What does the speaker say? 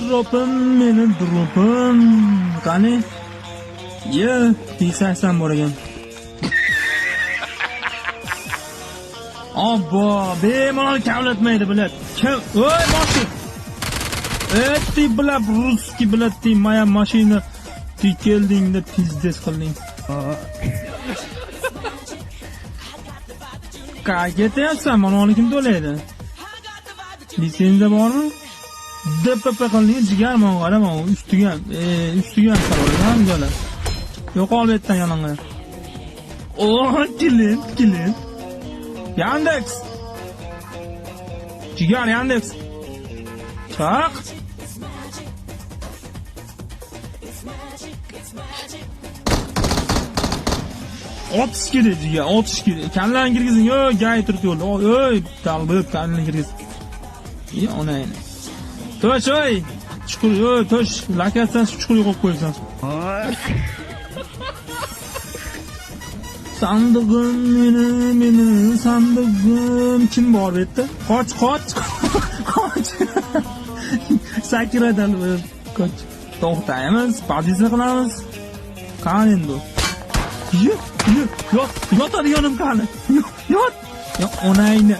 Drop'im meni drop'im. Qani? Ye, T80 bor ekan. Obbo, bemalol kavlatmaydi bular. Kim? Voy, mashina. Ты, бля, русский, бля, ты моя машина. Ты keldingda pizdes qilding. Qayerga ketyapsan? Mana uni kim to'laydi? Litsenziya bormi? DPP qilding, jigar men qarama, ustiga qarayman jo'la. Yo'qol bu yerdan yoningga. Oh, kelin. Yandex. Jigar Yandex. Çak. Otuz kere. Kanlarni kirgizing. Yo, gay turib yo'lda. Oy, talbib kanlarni kirgiz. Ya ona yana. Tosh oy. Chuqur, yo, tosh. Lokatsiyani chuqur yo'qib qo'ysan. Sandig'im meni sandig'im kim bor bu yerda? Qoch. Sakradan qoch. To'xtaymiz, pozitsiya qilamiz. Qani endi. Yotadi yonim qani. Yot. Yo onayni.